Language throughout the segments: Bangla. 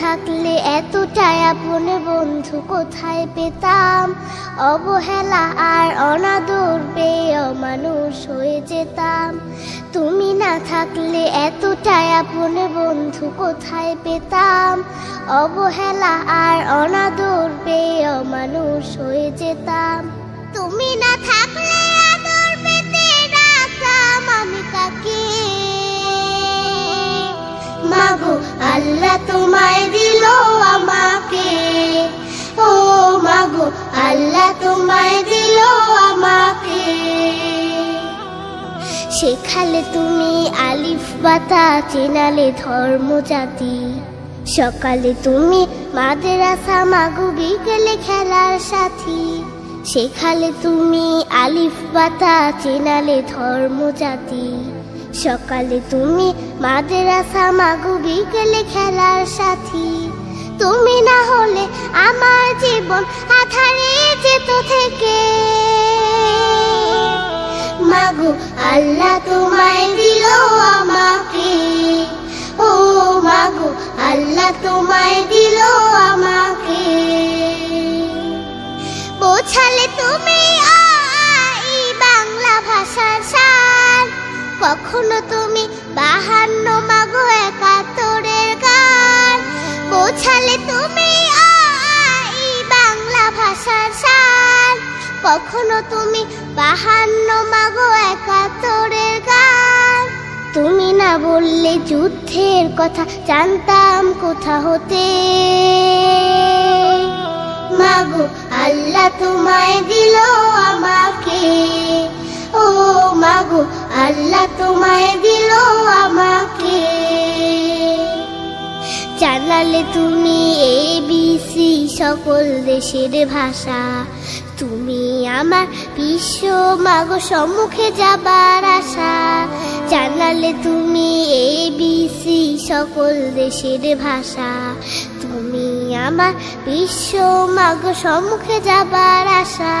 থাকলে এতটাই আপন বন্ধু কোথায় পেতাম, অবহেলা আর অনাদর পেয়ে অমানুষ হয়ে যেতাম। তুমি না থাকলে এতটাই আপন বন্ধু কোথায় পেতাম, অবহেলা আর অনাদর পেয়ে অমানুষ হয়ে যেতাম। তুমি না থাকলে আদর পেতে রাখতাম আমি কাকে, মাগো আল্লাহ তোমায় দিল আমাকে, ও মাগো আল্লাহ তোমায় দিল আমাকে। শেখালে তুমি আলিফ বাতা, চেনালে ধর্ম জাতি, সকালে তুমি মাদ্রাসা, মাগো বিকেলে খেলার সাথী। শেখালে তুমি আলিফ বাতা, চেনালে ধর্ম জাতি, সকালে তুমি মাদ্রাসা, মাগো বিকেলে খেলার সাথী। তুমি না হলে আমার জীবন আধারে যেত থেকে, মাগো আল্লাহ তোমায় দিল আমাকে, ও মাগো আল্লাহ তোমায় দিল আমাকে। বোঝালে তুমি বাংলা ভাষার সার, কখনো তুমি 52 মাগো 71-এর গান। বোঝালে তুমি বাংলা ভাষার সার, কখনো তুমি 52 মাগো 71-এর গান। তুমি না বললে যুদ্ধের কথা জানতাম কোথা হতে, মাগো আল্লাহ তোমায় দিল আমাকে, ও মাগো আল্লাহ তোমায় দিল আমাকে। জানালে তুমি ABC সকল দেশের ভাষা, তুমি আমার বিশ্ব মাগো সম্মুখে যাবার আশা। জানালে তুমি ABC সকল দেশের ভাষা, তুমি আমার বিশ্ব মাগো সম্মুখে যাবার আশা।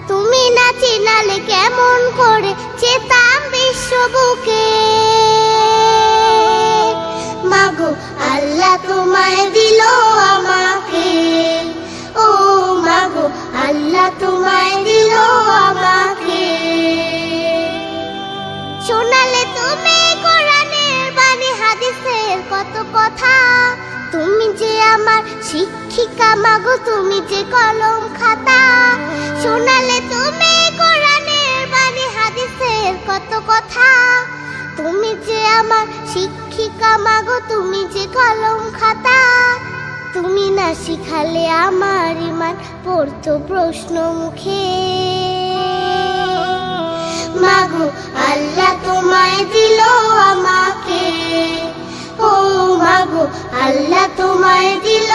তুমি না চিনালে কেমন করে যেতাম বিশ্ব বুকে, মাগো আল্লাহ তোমায় দিল আমাকে, ও মাগো আল্লাহ তোমায় দিল আমাকে। শোনালে তুমি কোরআনের বাণী, হাদিসের কত কথা, তুমি যে আমার শিক্ষিকা মাগো, তুমি যে কলম খাতা। শোনালে তুমি কোরআনের বাণী, হাদিসের কত কথা, তুমি যে আমার শিক্ষিকা মাগো, তুমি যে কলম খাতা। তুমি না শিখালে আমার ইমান পড়তো প্রশ্ন মুখে, মাগো আল্লাহ তোমায় দিল আমাকে, ও মাগো আল্লাহ তোমায় দিল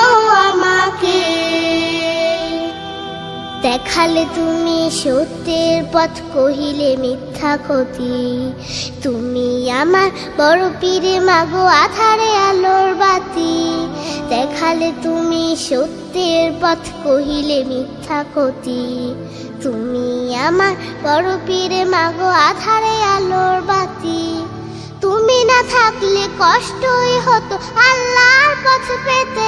আমাকে। দেখালে তুমি সত্যের পথ, কহিলে মিথ্যা ক্ষতি, তুমি আমার বড় পীরে মাগো আধারে আলোর বাতি। দেখালে তুমি সত্যের পথ, কহিলে মিথ্যা ক্ষতি, তুমি আমার বড় পীরে মাগো আধারে আলোর বাতি। তুমি না থাকলে কষ্টই হতো আল্লাহর পথ পেতে,